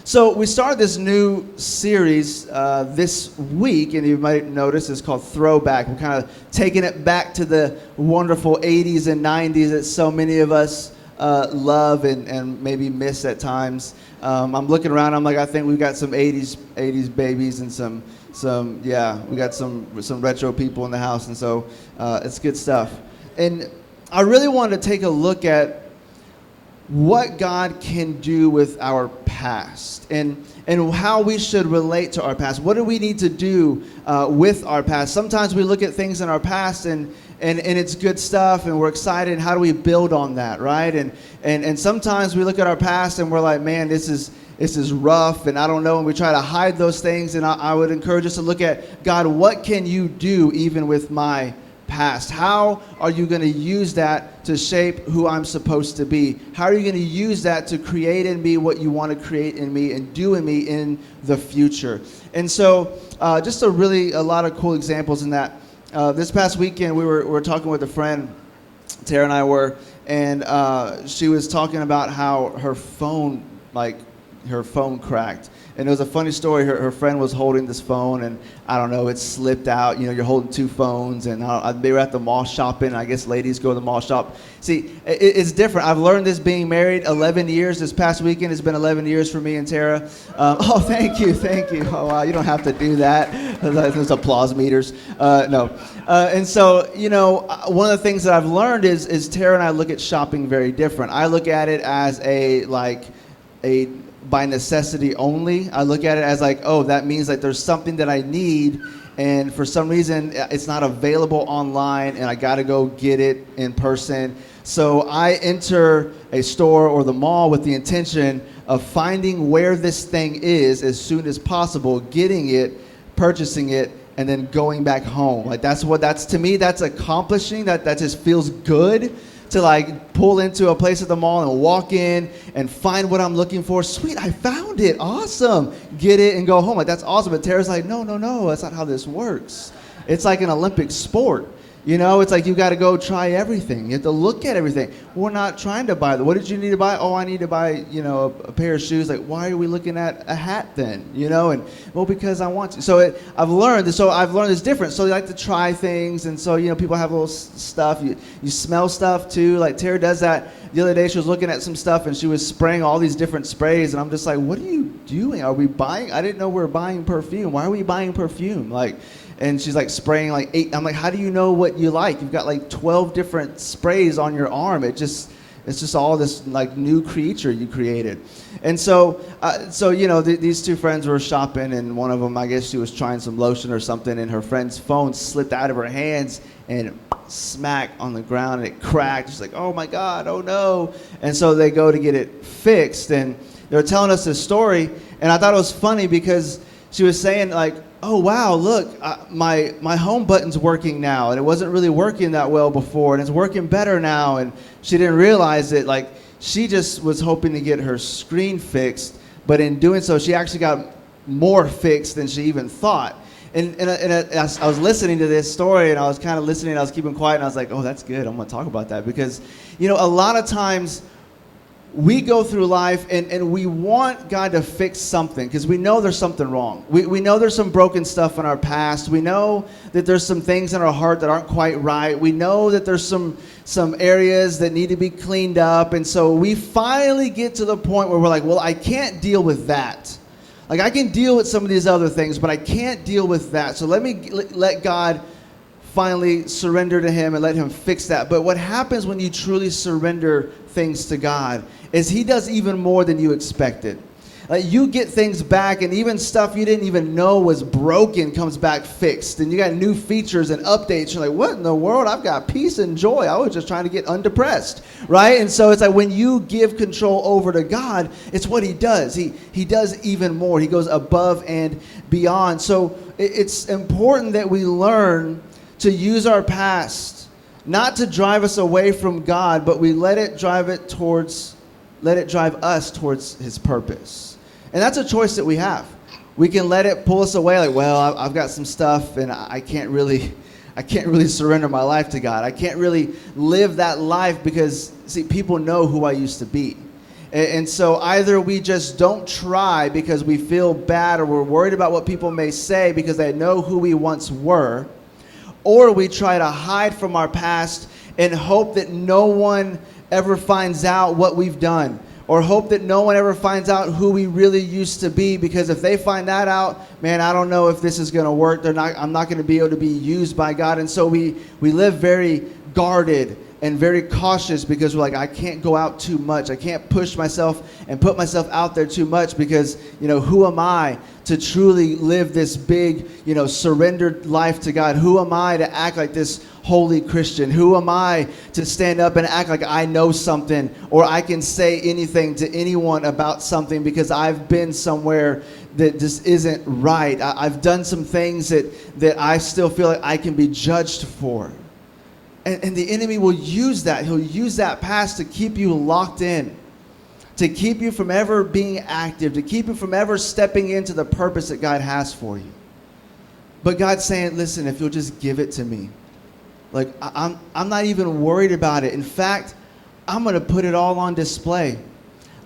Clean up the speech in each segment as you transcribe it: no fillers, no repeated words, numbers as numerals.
So we started this new series this week, and you might notice it's called Throwback. We're kind of taking it back to the wonderful 80s and 90s that so many of us love and maybe miss at times. I'm looking around, I'm like, I think we've got some 80s babies and we got some retro people in the house, and so it's good stuff. And I really wanted to take a look at what God can do with our past and how we should relate to our past. What do we need to do with our past? Sometimes we look at things in our past and it's good stuff and we're excited. How do we build on that, right? And sometimes we look at our past and we're like, man, this is rough and I don't know, and we try to hide those things. And I would encourage us to look at, God, what can you do even with my past? How are you going to use that to shape who I'm supposed to be? How are you going to use that to create in me what you want to create in me and do in me in the future? And so just a lot of cool examples in that. This past weekend we were talking with a friend, Tara and I were, and she was talking about how her phone cracked. And it was a funny story. Her friend was holding this phone, and I don't know, it slipped out. You know, you're holding two phones, and they were at the mall shopping. I guess ladies go to the mall shop. See, it's different. I've learned this being married 11 years. This past weekend has been 11 years for me and Tara. Oh, thank you. Oh, wow, you don't have to do that. There's applause meters. No. And so, you know, one of the things that I've learned is Tara and I look at shopping very different. I look at it as a by necessity only. I look at it as like, oh, that means like there's something that I need, and for some reason it's not available online, and I got to go get it in person. So I enter a store or the mall with the intention of finding where this thing is as soon as possible, getting it, purchasing it, and then going back home. Like that's to me, that's accomplishing. That just feels good. To like pull into a place at the mall and walk in and find what I'm looking for. Sweet, I found it. Awesome. Get it and go home. Like, that's awesome. But Tara's like, no, that's not how this works. It's like an Olympic sport. You know, it's like you got to go try everything. You have to look at everything. We're not trying to buy. What did you need to buy? Oh, I need to buy, you know, a pair of shoes. Like, why are we looking at a hat then? You know, and well, because I want to. So I've learned it's different. So you like to try things, and so, you know, people have little stuff. You smell stuff too. Like Tara does that. The other day she was looking at some stuff and she was spraying all these different sprays, and I'm just like, what are you doing? Are we buying? I didn't know we were buying perfume. Why are we buying perfume? Like. And she's like spraying like 8. I'm like, how do you know what you like? You've got like 12 different sprays on your arm. It's just all this like new creature you created. And so you know, these two friends were shopping, and one of them, I guess she was trying some lotion or something, and her friend's phone slipped out of her hands and smacked on the ground, and it cracked. She's like, oh my God, oh no. And so they go to get it fixed, and they were telling us this story, and I thought it was funny because she was saying like, oh wow, look, my home button's working now, and it wasn't really working that well before, and it's working better now. And she didn't realize it. Like, she just was hoping to get her screen fixed, but in doing so, she actually got more fixed than she even thought. And I was listening to this story, and I was kind of listening, and I was keeping quiet, and I was like, oh, that's good. I'm going to talk about that, because, you know, a lot of times we go through life and we want God to fix something because we know there's something wrong. We know there's some broken stuff in our past. We know that there's some things in our heart that aren't quite right. We know that there's some areas that need to be cleaned up. And so we finally get to the point where we're like, well, I can't deal with that. Like, I can deal with some of these other things, but I can't deal with that. So let God finally surrender to him and let him fix that. But what happens when you truly surrender things to God is he does even more than you expected. Like, you get things back, and even stuff you didn't even know was broken comes back fixed, and you got new features and updates. You're like, what in the world? I've got peace and joy. I was just trying to get undepressed, right? And so it's like when you give control over to God, it's what he does. He does even more. He goes above and beyond. So it's important that we learn to use our past, not to drive us away from God, but we let it drive us towards his purpose. And that's a choice that we have. We can let it pull us away, like, well, I've got some stuff, and I can't really surrender my life to God. I can't really live that life because, see, people know who I used to be. And so either we just don't try because we feel bad, or we're worried about what people may say because they know who we once were, or we try to hide from our past and hope that no one ever finds out what we've done, or hope that no one ever finds out who we really used to be, because if they find that out, man, I don't know if this is going to work. I'm not going to be able to be used by God. And so we live very guarded and very cautious because we're like, I can't go out too much. I can't push myself and put myself out there too much because, who am I to truly live this big, surrendered life to God? Who am I to act like this holy Christian? Who am I to stand up and act like I know something, or I can say anything to anyone about something because I've been somewhere that just isn't right? I've done some things that I still feel like I can be judged for. And the enemy will use that. He'll use that past to keep you locked in, to keep you from ever being active, to keep you from ever stepping into the purpose that God has for you. But God's saying, listen, if you'll just give it to me, like I'm not even worried about it. In fact, I'm going to put it all on display.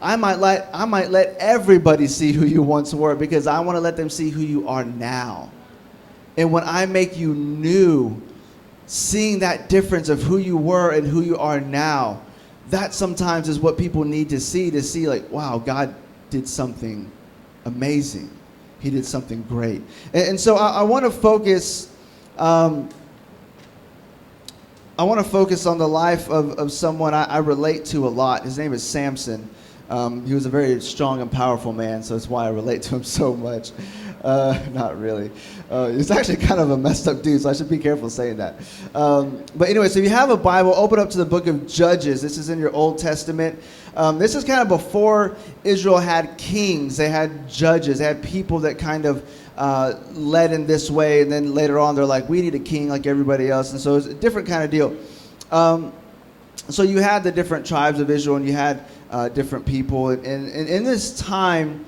I might let everybody see who you once were because I want to let them see who you are now. And when I make you new, seeing that difference of who you were and who you are now, that sometimes is what people need to see like, wow, God did something amazing. He did something great. And so I want to focus on the life of someone I relate to a lot. His name is Samson. He was a very strong and powerful man, so that's why I relate to him so much. Not really. He's actually kind of a messed up dude, so I should be careful saying that. But anyway, so if you have a Bible, open up to the book of Judges. This is in your Old Testament. This is kind of before Israel had kings. They had judges. They had people that kind of led in this way, and then later on they're like, we need a king like everybody else. And so it's a different kind of deal. So you had the different tribes of Israel, and you had different people. And in this time,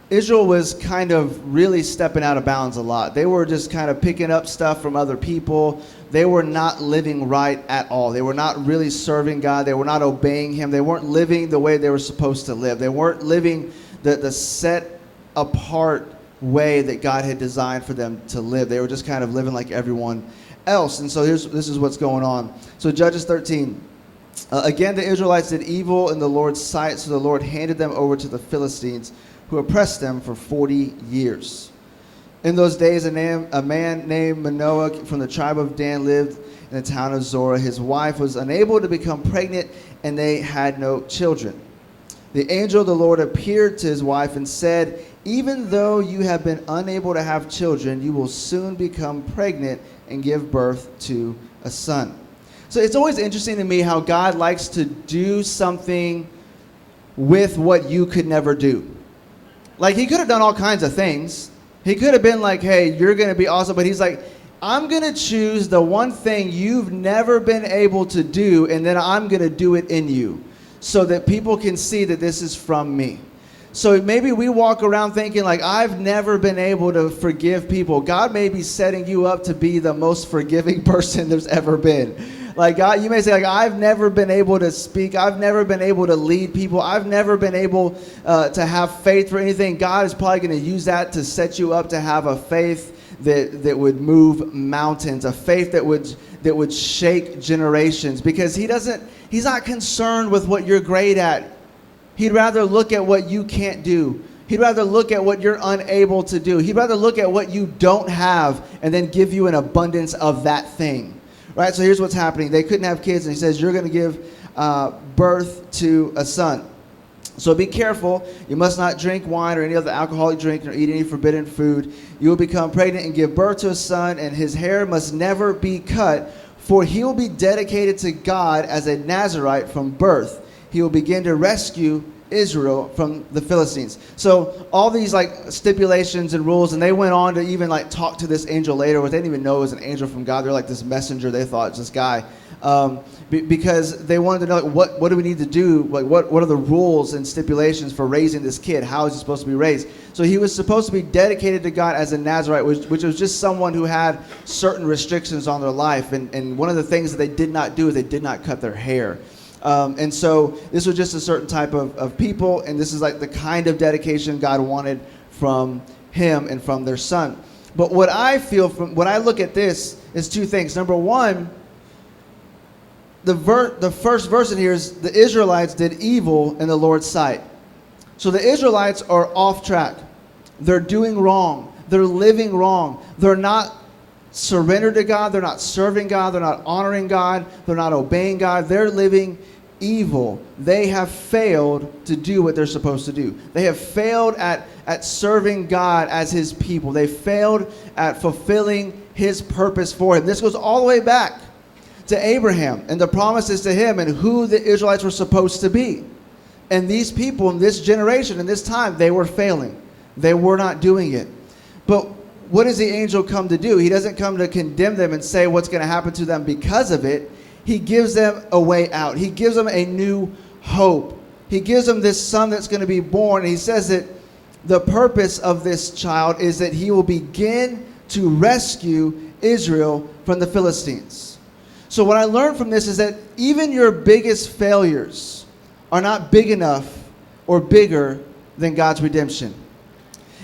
Israel was kind of really stepping out of bounds a lot. They were just kind of picking up stuff from other people. They were not living right at all. They were not really serving God. They were not obeying Him. They weren't living the way they were supposed to live. They weren't living the set apart way that God had designed for them to live. They were just kind of living like everyone else. And so this is what's going on. So Judges 13. Again, the Israelites did evil in the Lord's sight, so the Lord handed them over to the Philistines, who oppressed them for 40 years. In those days, a man named Manoah from the tribe of Dan lived in the town of Zorah. His wife was unable to become pregnant, and they had no children. The angel of the Lord appeared to his wife and said, even though you have been unable to have children, you will soon become pregnant and give birth to a son. So it's always interesting to me how God likes to do something with what you could never do. Like, he could have done all kinds of things. He could have been like, hey, you're going to be awesome. But he's like, I'm going to choose the one thing you've never been able to do, and then I'm going to do it in you so that people can see that this is from me. So maybe we walk around thinking like, I've never been able to forgive people. God may be setting you up to be the most forgiving person there's ever been. Like, God, you may say, like, I've never been able to speak. I've never been able to lead people. I've never been able to have faith for anything. God is probably going to use that to set you up to have a faith that would move mountains, a faith that would shake generations, because he's not concerned with what you're great at. He'd rather look at what you can't do. He'd rather look at what you're unable to do. He'd rather look at what you don't have and then give you an abundance of that thing. Right, so here's what's happening. They couldn't have kids, and he says, you're going to give birth to a son. So be careful. You must not drink wine or any other alcoholic drink or eat any forbidden food. You will become pregnant and give birth to a son, and his hair must never be cut, for he will be dedicated to God as a Nazirite from birth. He will begin to rescue Israel from the Philistines. So all these like stipulations and rules, and they went on to even like talk to this angel later, which they didn't even know it was an angel from God. They're like this messenger. They thought it was this guy, because they wanted to know like, what do we need to do? Like what are the rules and stipulations for raising this kid? How is he supposed to be raised? So he was supposed to be dedicated to God as a Nazirite, which was just someone who had certain restrictions on their life. And one of the things that they did not do is they did not cut their hair. And so this was just a certain type of people, and this is like the kind of dedication God wanted from him and from their son. But what I feel from when I look at this is two things. Number one, the first verse in here is the Israelites did evil in the Lord's sight. So the Israelites are off track. They're doing wrong. They're living wrong. They're not surrendered to God. They're not serving God. They're not honoring God. They're not obeying God. They're living evil. They have failed to do what they're supposed to do. They have failed at serving God as his people. They failed at fulfilling his purpose for him. This goes all the way back to Abraham and the promises to him and who the Israelites were supposed to be. And these people in this generation, in this time, they were failing. They were not doing it. But what does the angel come to do? He doesn't come to condemn them and say what's going to happen to them because of it. He gives them a way out. He gives them a new hope. He gives them this son that's going to be born. And he says that the purpose of this child is that he will begin to rescue Israel from the Philistines. So what I learned from this is that even your biggest failures are not big enough or bigger than God's redemption.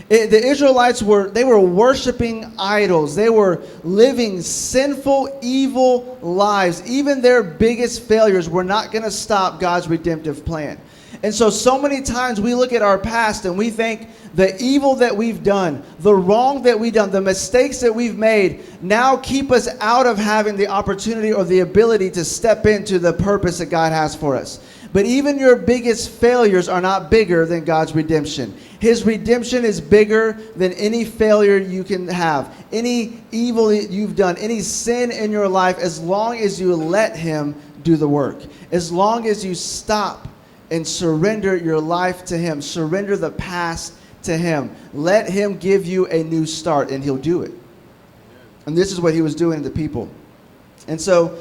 The Israelites were worshiping idols. They were living sinful, evil lives. Even their biggest failures were not going to stop God's redemptive plan. And so many times we look at our past and we think the evil that we've done, the wrong that we've done, the mistakes that we've made now keep us out of having the opportunity or the ability to step into the purpose that God has for us. But even your biggest failures are not bigger than God's redemption. His redemption is bigger than any failure you can have, any evil that you've done, any sin in your life, as long as you let him do the work. As long as you stop and surrender your life to him, surrender the past to him. Let him give you a new start, and he'll do it. And this is what he was doing to the people. And so,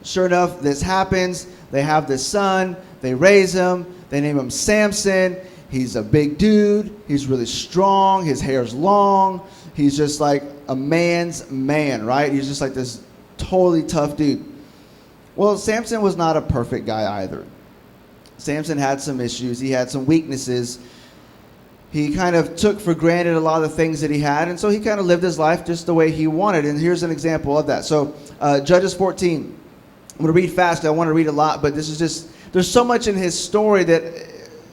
sure enough, this happens. They have this son. They raise him. They name him Samson. He's a big dude. He's really strong. His hair's long. He's just like a man's man, right? He's just like this totally tough dude. Well, Samson was not a perfect guy either. Samson had some issues. He had some weaknesses. He kind of took for granted a lot of the things that he had, and so he kind of lived his life just the way he wanted. And here's an example of that. So Judges 14. I'm going to read fast. I want to read a lot, but this is just, there's so much in his story that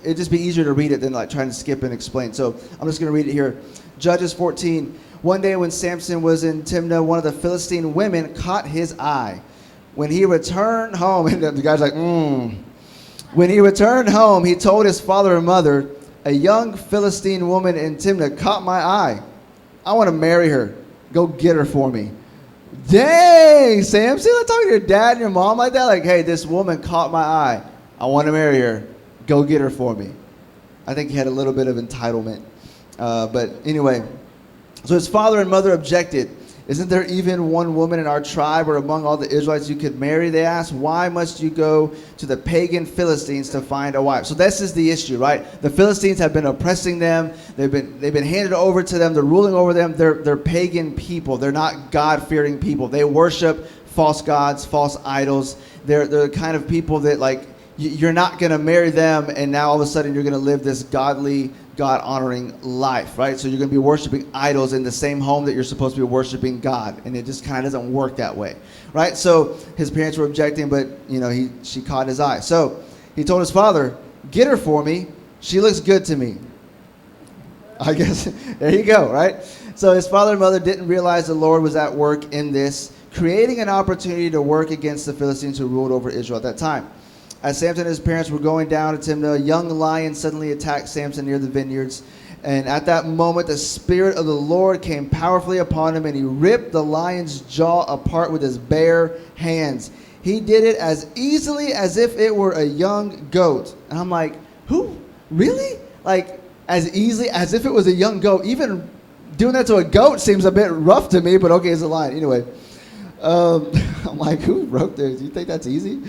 it'd just be easier to read it than like trying to skip and explain. So I'm just going to read it here. Judges 14. One day when Samson was in Timnah, one of the Philistine women caught his eye. When he returned home, and the guy's like, When he returned home, he told his father and mother, a young Philistine woman in Timnah caught my eye. I want to marry her. Go get her for me. Dang, Samson, I'm talking to your dad and your mom like that. Like, hey, this woman caught my eye. I want to marry her. Go get her for me. I think he had a little bit of entitlement. But anyway, so his father and mother objected. Isn't there even one woman in our tribe or among all the Israelites you could marry? They asked, why must you go to the pagan Philistines to find a wife? So this is the issue, right? The Philistines have been oppressing them. They've been handed over to them. They're ruling over them. They're pagan people. They're not God-fearing people. They worship false gods, false idols. They're the kind of people that, like, you're not going to marry them, and now all of a sudden you're going to live this godly, God-honoring life, right? So you're going to be worshiping idols in the same home that you're supposed to be worshiping God, and it just kind of doesn't work that way, right? So his parents were objecting, but she caught his eye. So he told his father, "Get her for me. She looks good to me." I guess there you go, right? So his father and mother didn't realize the Lord was at work in this, creating an opportunity to work against the Philistines who ruled over Israel at that time. As Samson and his parents were going down to Timnah, a young lion suddenly attacked Samson near the vineyards. And at that moment, the Spirit of the Lord came powerfully upon him, and he ripped the lion's jaw apart with his bare hands. He did it as easily as if it were a young goat. And I'm like, who? Really? Like, as easily as if it was a young goat? Even doing that to a goat seems a bit rough to me, but okay, it's a lion. Anyway, I'm like, who wrote this? Do you think that's easy?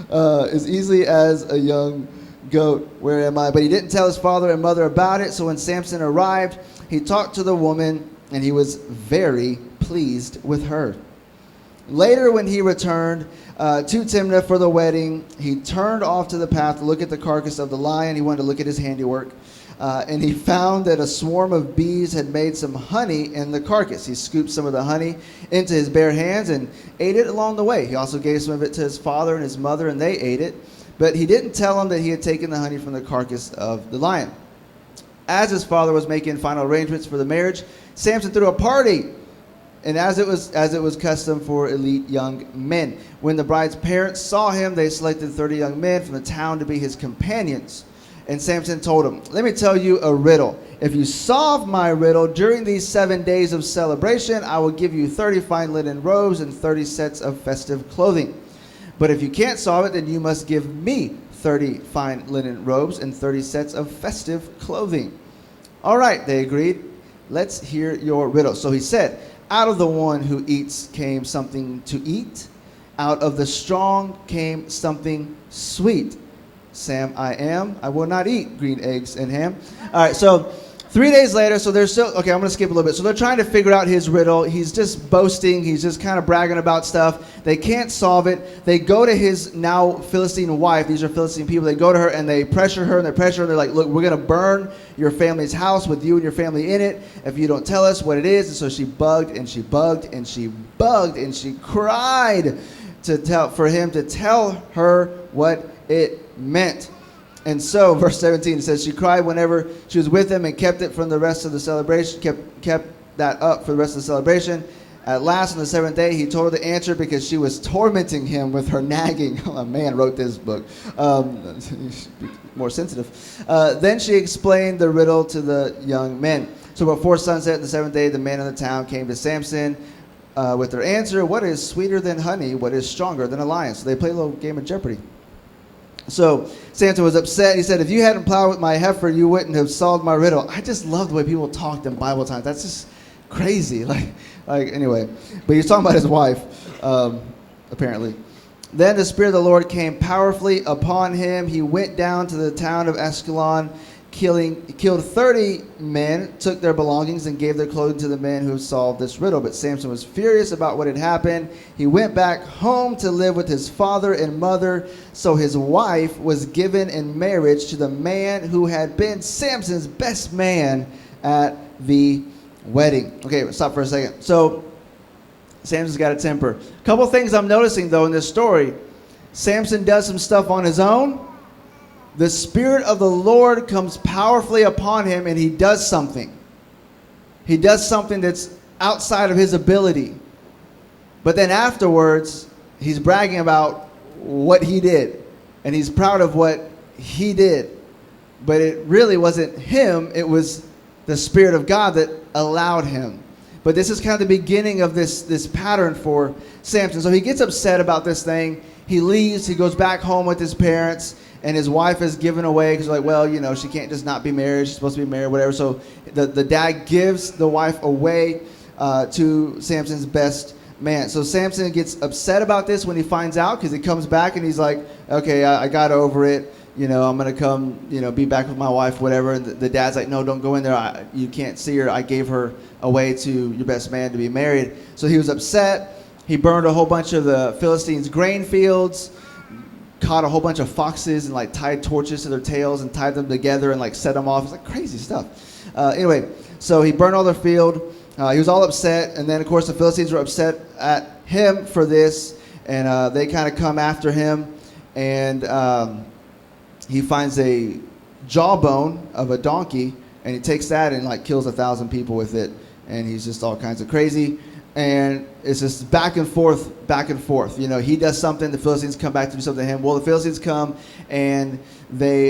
As easily as a young goat. Where am I? But he didn't tell his father and mother about it. So when Samson arrived, he talked to the woman, and he was very pleased with her. Later, when he returned to Timnah for the wedding, he turned off to the path to look at the carcass of the lion. He wanted to look at his handiwork. And he found that a swarm of bees had made some honey in the carcass. He scooped some of the honey into his bare hands and ate it along the way. He also gave some of it to his father and his mother, and they ate it. But he didn't tell them that he had taken the honey from the carcass of the lion. As his father was making final arrangements for the marriage, Samson threw a party, and as it was custom for elite young men. When the bride's parents saw him, they selected 30 young men from the town to be his companions. And Samson told him, "Let me tell you a riddle. If you solve my riddle during these 7 days of celebration, I will give you 30 fine linen robes and 30 sets of festive clothing. But if you can't solve it, then you must give me 30 fine linen robes and 30 sets of festive clothing." "All right," they agreed. "Let's hear your riddle." So he said, "Out of the one who eats came something to eat. Out of the strong came something sweet. Sam, I will not eat green eggs and ham." All right, so 3 days later, so they're still, okay, I'm going to skip a little bit. So they're trying to figure out his riddle. He's just boasting. He's just kind of bragging about stuff. They can't solve it. They go to his now Philistine wife. These are Philistine people. They go to her and they pressure her and they pressure her. They're like, "Look, we're going to burn your family's house with you and your family in it if you don't tell us what it is." And so she bugged and she bugged and she bugged and she cried for him to tell her what it meant. And so, verse 17, it says, she cried whenever she was with him and kept it from the rest of the celebration, kept that up for the rest of the celebration. At last, on the seventh day, he told her the answer because she was tormenting him with her nagging. A man wrote this book. More sensitive. Then she explained the riddle to the young men. So before sunset, the seventh day, the men of the town came to Samson with their answer, "What is sweeter than honey? What is stronger than a lion?" So they played a little game of Jeopardy. So Samson was upset. He said, "If you hadn't plowed with my heifer, you wouldn't have solved my riddle." I just love the way people talked in Bible times. That's just crazy. Like anyway. But he's talking about his wife, apparently. Then the Spirit of the Lord came powerfully upon him. He went down to the town of Askelon, killed 30 men, took their belongings, and gave their clothing to the men who solved this riddle. But Samson was furious about what had happened. He went back home to live with his father and mother. So his wife was given in marriage to the man who had been Samson's best man at the wedding. Okay, let's stop for a second. So Samson's got a temper. A couple things I'm noticing, though, in this story. Samson does some stuff on his own. The Spirit of the Lord comes powerfully upon him, and he does something. He does something that's outside of his ability. But then afterwards, he's bragging about what he did, and he's proud of what he did. But it really wasn't him. It was the Spirit of God that allowed him. But this is kind of the beginning of this pattern for Samson. So he gets upset about this thing. He leaves. He goes back home with his parents. And his wife is given away because, like, well, you know, she can't just not be married. She's supposed to be married, whatever. So the dad gives the wife away to Samson's best man. So Samson gets upset about this when he finds out, because he comes back and he's like, okay, I got over it. You know, I'm going to come, you know, be back with my wife, whatever. And the dad's like, no, don't go in there. You can't see her. I gave her away to your best man to be married. So he was upset. He burned a whole bunch of the Philistines' grain fields. Caught a whole bunch of foxes and like tied torches to their tails and tied them together and like set them off. It's like crazy stuff. Anyway, so he burned all their field. He was all upset, and then of course the Philistines were upset at him for this, and they kind of come after him, and he finds a jawbone of a donkey, and he takes that and like kills 1,000 people with it, and he's just all kinds of crazy. And it's just back and forth. You know, he does something, the Philistines come back to do something to him. Well, the Philistines come and they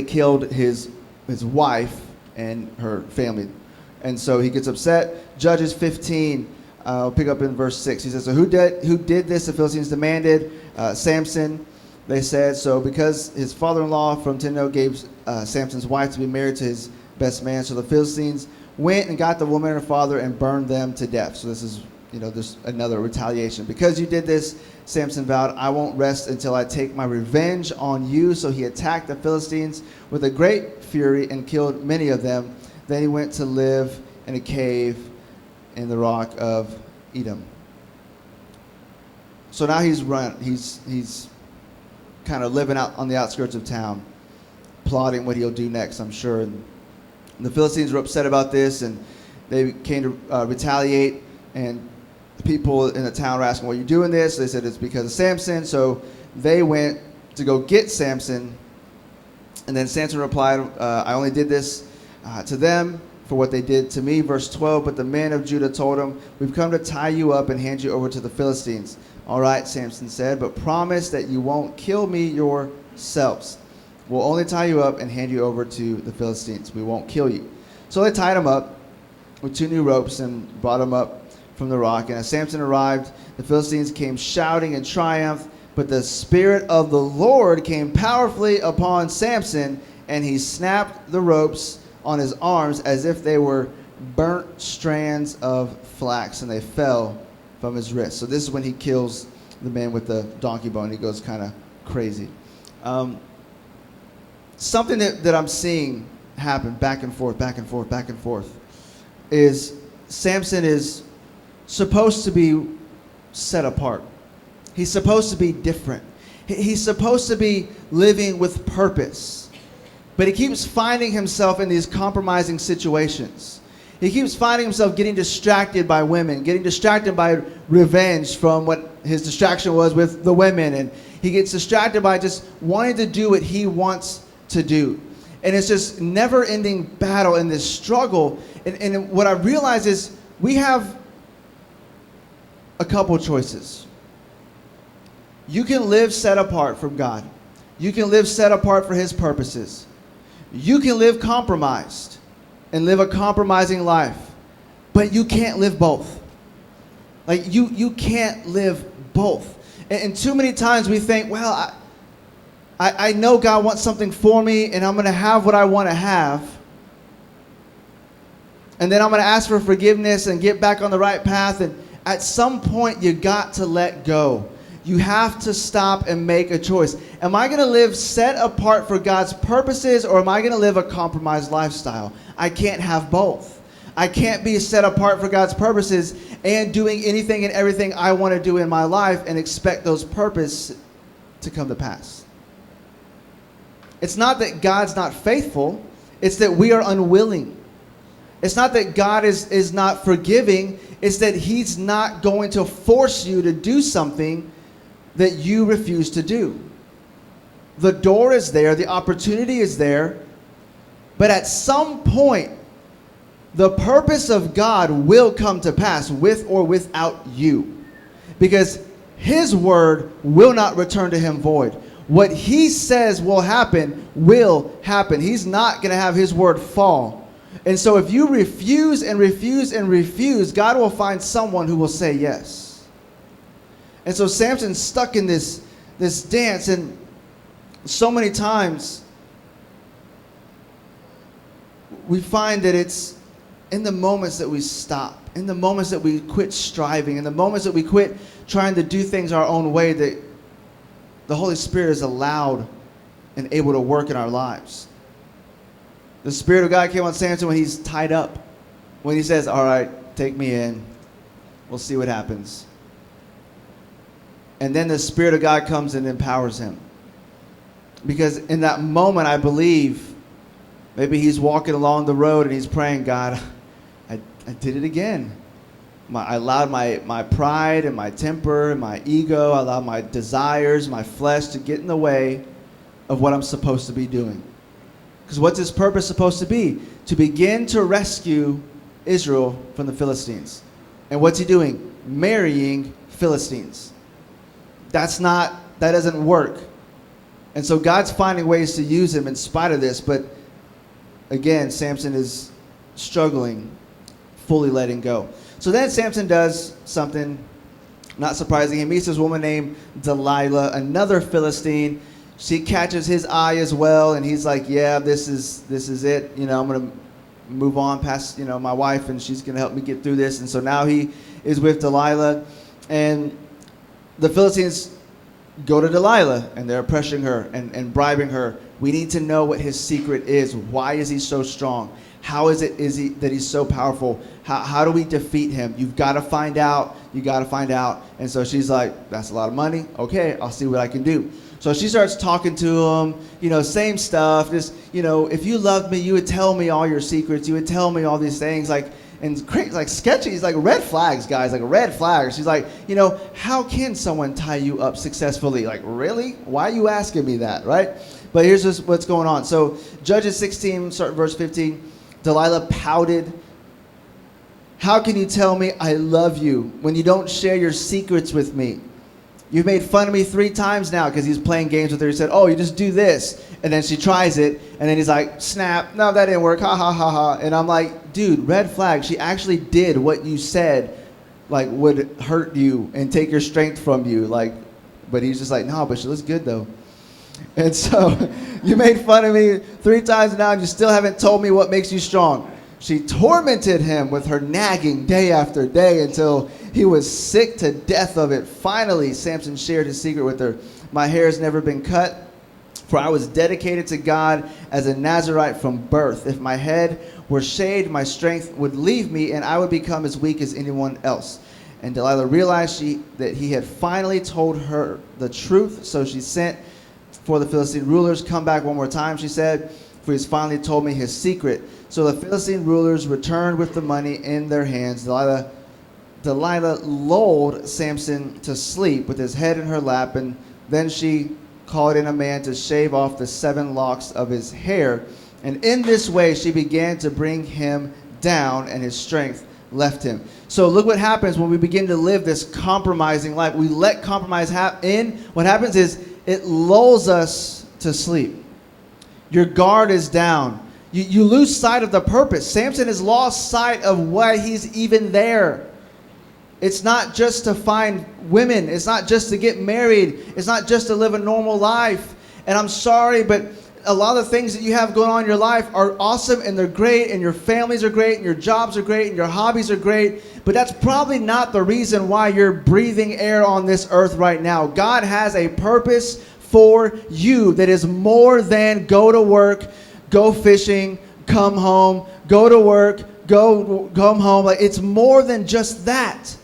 killed his wife and her family. And so he gets upset. Judges 15, I'll pick up in verse 6. He says, so who did this? The Philistines demanded. Samson, they said. So because his father-in-law from Timnah gave Samson's wife to be married to his best man, so the Philistines went and got the woman and her father and burned them to death. So this is, you know, there's another retaliation. Because you did this, Samson vowed, I won't rest until I take my revenge on you. So he attacked the Philistines with a great fury and killed many of them. Then he went to live in a cave in the rock of Edom. So now he's kind of living out on the outskirts of town, plotting what he'll do next, I'm sure. And the Philistines were upset about this, and they came to retaliate, and the people in the town were asking, why are you doing this? They said it's because of Samson. So they went to go get Samson, and then Samson replied, I only did this to them for what they did to me. Verse 12, but the men of Judah told him, we've come to tie you up and hand you over to the Philistines. All right, Samson said, but promise that you won't kill me yourselves. We'll only tie you up and hand you over to the Philistines. We won't kill you. So they tied him up with 2 new ropes and brought him up from the rock. And as Samson arrived, the Philistines came shouting in triumph. But the Spirit of the Lord came powerfully upon Samson, and he snapped the ropes on his arms as if they were burnt strands of flax, and they fell from his wrist. So this is when he kills the man with the donkey bone. He goes kind of crazy. Something that I'm seeing happen back and forth is Samson is supposed to be set apart. He's supposed to be different. He's supposed to be living with purpose. But he keeps finding himself in these compromising situations. He keeps finding himself getting distracted by women, getting distracted by revenge from what his distraction was with the women. And he gets distracted by just wanting to do what he wants to do. And it's just never-ending battle in this struggle. And what I realize is we have a couple choices. You can live set apart from God. You can live set apart for his purposes. You can live compromised and live a compromising life. But you can't live both. Like, you can't live both. And too many times we think, well, I know God wants something for me, and I'm going to have what I want to have. And then I'm going to ask for forgiveness and get back on the right path. And at some point, you got to let go. You have to stop and make a choice. Am I going to live set apart for God's purposes, or am I going to live a compromised lifestyle? I can't have both. I can't be set apart for God's purposes and doing anything and everything I want to do in my life and expect those purposes to come to pass. It's not that God's not faithful. It's that we are unwilling. It's not that God is not forgiving. It's that he's not going to force you to do something that you refuse to do. The door is there. The opportunity is there. But at some point, the purpose of God will come to pass with or without you. Because his word will not return to him void. What he says will happen. He's not going to have his word fall. And so if you refuse and refuse and refuse, God will find someone who will say yes. And so Samson's stuck in this dance, and so many times we find that it's in the moments that we stop, in the moments that we quit striving, in the moments that we quit trying to do things our own way, that the Holy Spirit is allowed and able to work in our lives. The Spirit of God came on Samson when he's tied up, when he says, all right, take me in. We'll see what happens. And then the Spirit of God comes and empowers him. Because in that moment, I believe, maybe he's walking along the road and he's praying, God, I did it again. I allowed my pride and my temper and my ego, I allowed my desires, my flesh to get in the way of what I'm supposed to be doing. Because what's his purpose supposed to be? To begin to rescue Israel from the Philistines. And what's he doing? Marrying Philistines. That doesn't work. And so God's finding ways to use him in spite of this. But again, Samson is struggling, fully letting go. So then Samson does something not surprising. He meets this woman named Delilah, another Philistine. She catches his eye as well, and he's like, yeah, this is it. I'm going to move on past, my wife, and she's going to help me get through this. And so now he is with Delilah, and the Philistines go to Delilah, and they're pressuring her and bribing her. We need to know what his secret is. Why is he so strong? How is he that he's so powerful? How do we defeat him? You've got to find out. You got to find out. And so she's like, that's a lot of money. Okay, I'll see what I can do. So she starts talking to him, same stuff. Just, if you loved me, you would tell me all your secrets. You would tell me all these things, and crazy, sketchy. It's like red flags, guys, like red flags. She's like, how can someone tie you up successfully? Like, really? Why are you asking me that, right? But here's just what's going on. So Judges 16, start verse 15. Delilah pouted. How can you tell me I love you when you don't share your secrets with me? You've made fun of me 3 times now because he's playing games with her. He said, oh, you just do this. And then she tries it. And then he's like, snap. No, that didn't work. Ha, ha, ha, ha. And I'm like, dude, red flag. She actually did what you said, would hurt you and take your strength from you. But he's just like, no, but she looks good, though. And so you made fun of me 3 times now, and you still haven't told me what makes you strong. She tormented him with her nagging day after day until he was sick to death of it. Finally, Samson shared his secret with her. My hair has never been cut, for I was dedicated to God as a Nazirite from birth. If my head were shaved, my strength would leave me, and I would become as weak as anyone else. And Delilah realized that he had finally told her the truth, so she sent for the Philistine rulers. Come back one more time, she said, for he's finally told me his secret. So the Philistine rulers returned with the money in their hands. Delilah lulled Samson to sleep with his head in her lap, and then she called in a man to shave off the 7 locks of his hair. And in this way she began to bring him down, and his strength left him. So look what happens when we begin to live this compromising life. We let compromise in. What happens is it lulls us to sleep. Your guard is down. You lose sight of the purpose. Samson has lost sight of why he's even there. It's not just to find women. It's not just to get married. It's not just to live a normal life. And I'm sorry, but a lot of the things that you have going on in your life are awesome, and they're great, and your families are great, and your jobs are great, and your hobbies are great. But that's probably not the reason why you're breathing air on this earth right now. God has a purpose for you that is more than go to work, go fishing, come home, go to work, come home. It's more than just that.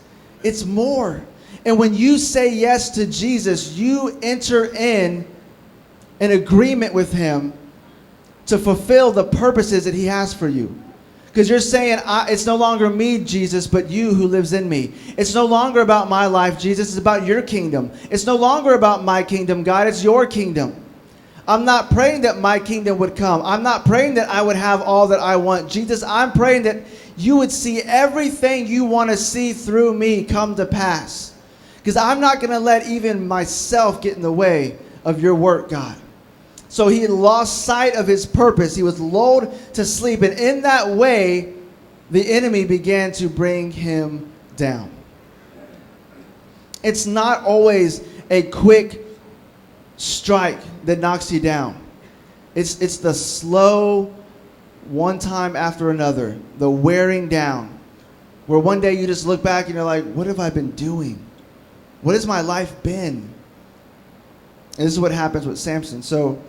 It's more. And when you say yes to Jesus, you enter in an agreement with him to fulfill the purposes that he has for you. Because you're saying, it's no longer me, Jesus, but you who lives in me. It's no longer about my life, Jesus. It's about your kingdom. It's no longer about my kingdom, God. It's your kingdom. I'm not praying that my kingdom would come. I'm not praying that I would have all that I want. Jesus, I'm praying that you would see everything you want to see through me come to pass. Because I'm not going to let even myself get in the way of your work, God. So he had lost sight of his purpose. He was lulled to sleep. And in that way, the enemy began to bring him down. It's not always a quick strike that knocks you down. It's the slow, one time after another, the wearing down, where one day you just look back and you're like, what have I been doing? What has my life been? And this is what happens with Samson. So,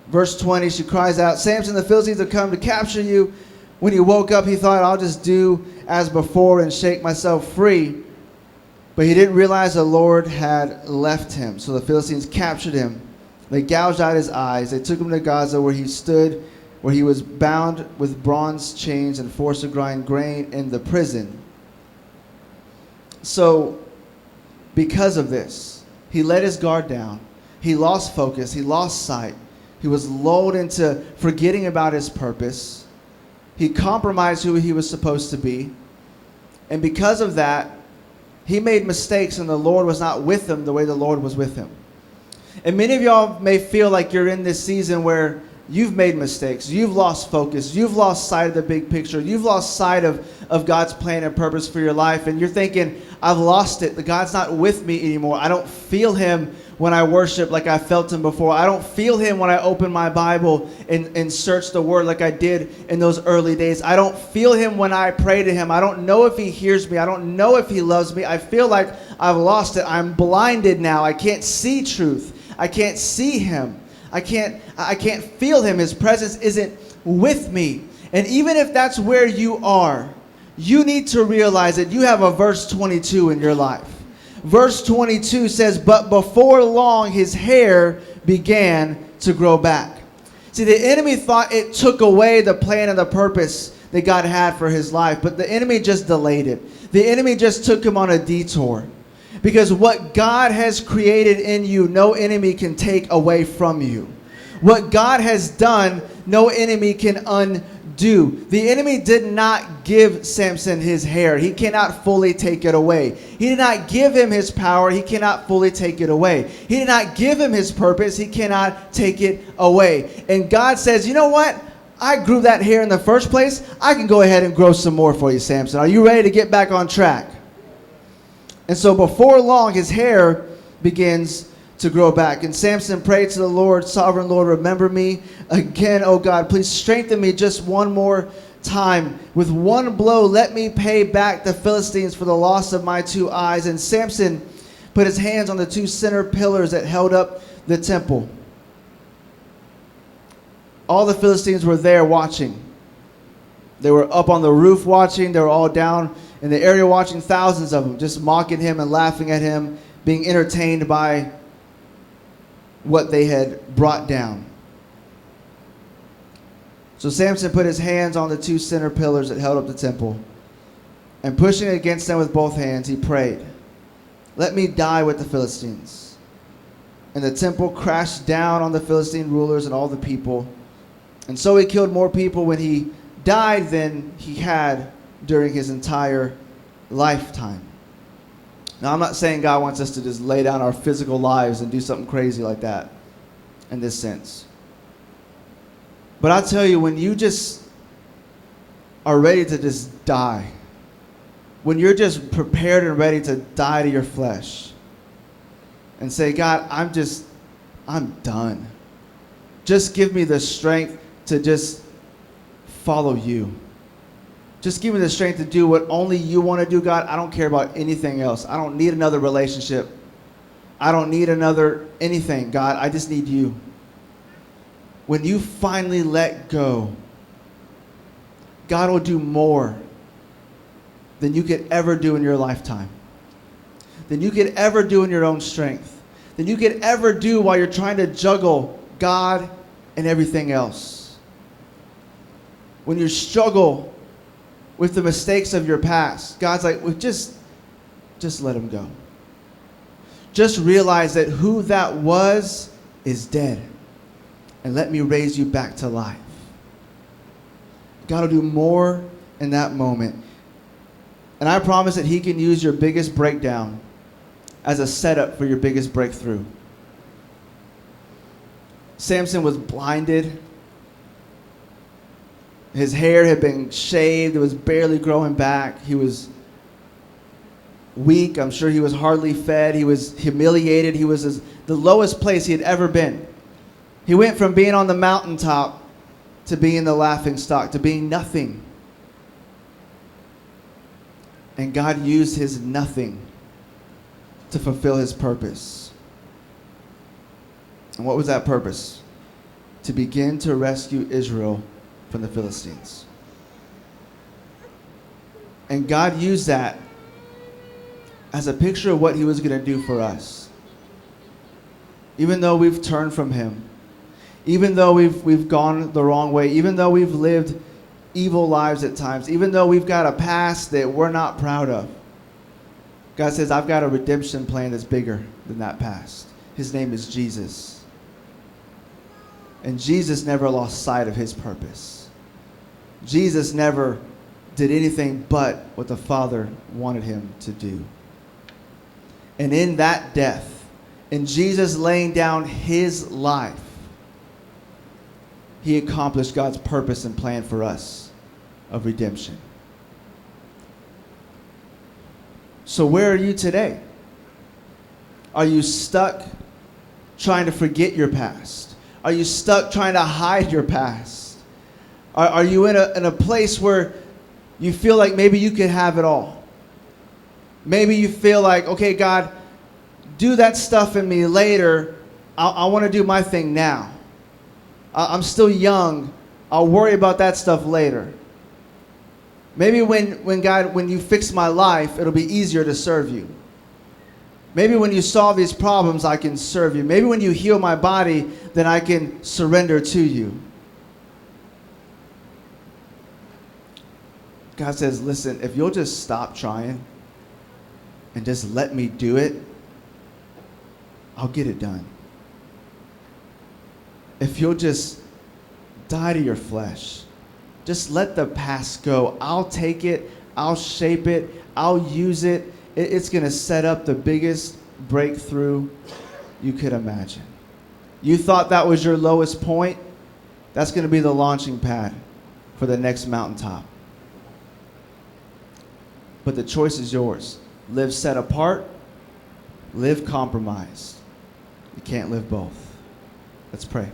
verse 20, she cries out, Samson, the Philistines have come to capture you. When he woke up, he thought, I'll just do as before and shake myself free. But he didn't realize the Lord had left him. So the Philistines captured him. They gouged out his eyes. They took him to Gaza, where he stood, where he was bound with bronze chains and forced to grind grain in the prison. So, because of this, he let his guard down. He lost focus. He lost sight. He was lulled into forgetting about his purpose. He compromised who he was supposed to be. And because of that, he made mistakes, and the Lord was not with him the way the Lord was with him. And many of y'all may feel like you're in this season where you've made mistakes. You've lost focus. You've lost sight of the big picture. You've lost sight of God's plan and purpose for your life. And you're thinking, I've lost it. The God's not with me anymore. I don't feel him when I worship like I felt him before. I don't feel him when I open my Bible and search the word like I did in those early days. I don't feel him when I pray to him. I don't know if he hears me. I don't know if he loves me. I feel like I've lost it. I'm blinded now. I can't see truth. I can't see him. I can't feel him. His presence isn't with me. And even if that's where you are, you need to realize that you have a verse 22 in your life. Verse 22 says, but before long his hair began to grow back. See, the enemy thought it took away the plan and the purpose that God had for his life, but the enemy just delayed it. The enemy just took him on a detour. Because what God has created in you, no enemy can take away from you. What God has done, no enemy can undo. The enemy did not give Samson his hair. He cannot fully take it away. He did not give him his power. He cannot fully take it away. He did not give him his purpose. He cannot take it away. And God says, you know what? I grew that hair in the first place. I can go ahead and grow some more for you, Samson. Are you ready to get back on track? And so before long, his hair begins to grow back. And Samson prayed to the Lord, sovereign Lord, remember me again, oh God. Please strengthen me just one more time. With one blow, let me pay back the Philistines for the loss of my 2 eyes. And Samson put his hands on the 2 center pillars that held up the temple. All the Philistines were there watching. They were up on the roof watching. They were all down in the area watching, thousands of them, just mocking him and laughing at him, being entertained by what they had brought down. So Samson put his hands on the 2 center pillars that held up the temple, and pushing against them with both hands, he prayed, let me die with the Philistines. And the temple crashed down on the Philistine rulers and all the people. And so he killed more people when he died than he had during his entire lifetime. Now, I'm not saying God wants us to just lay down our physical lives and do something crazy like that in this sense. But I'll tell you, when you just are ready to just die, when you're just prepared and ready to die to your flesh and say, God, I'm done. Just give me the strength to just follow you. Just give me the strength to do what only you want to do, God. I don't care about anything else. I don't need another relationship. I don't need another anything, God. I just need you. When you finally let go, God will do more than you could ever do in your lifetime, than you could ever do in your own strength, than you could ever do while you're trying to juggle God and everything else. When you struggle with the mistakes of your past, God's like, well, just let him go. Just realize that who that was is dead, and let me raise you back to life. God will do more in that moment. And I promise that he can use your biggest breakdown as a setup for your biggest breakthrough. Samson was blinded. His hair had been shaved. It was barely growing back. He was weak. I'm sure he was hardly fed. He was humiliated. He was the lowest place he had ever been. He went from being on the mountaintop to being the laughingstock, to being nothing. And God used his nothing to fulfill his purpose. And what was that purpose? To begin to rescue Israel from the Philistines. And God used that as a picture of what he was going to do for us. Even though we've turned from him, even though we've gone the wrong way, even though we've lived evil lives at times, even though we've got a past that we're not proud of, God says, I've got a redemption plan that's bigger than that past. His name is Jesus. And Jesus never lost sight of his purpose. Jesus never did anything but what the Father wanted him to do. And in that death, in Jesus laying down his life, he accomplished God's purpose and plan for us of redemption. So where are you today? Are you stuck trying to forget your past? Are you stuck trying to hide your past? Are you in a place where you feel like maybe you could have it all? Maybe you feel like, okay, God, do that stuff in me later. I want to do my thing now. I'm still young. I'll worry about that stuff later. Maybe when you fix my life, it'll be easier to serve you. Maybe when you solve these problems, I can serve you. Maybe when you heal my body, then I can surrender to you. God says, listen, if you'll just stop trying and just let me do it, I'll get it done. If you'll just die to your flesh, just let the past go. I'll take it. I'll shape it. I'll use it. It's going to set up the biggest breakthrough you could imagine. You thought that was your lowest point? That's going to be the launching pad for the next mountaintop. But the choice is yours. Live set apart. Live compromised. You can't live both. Let's pray.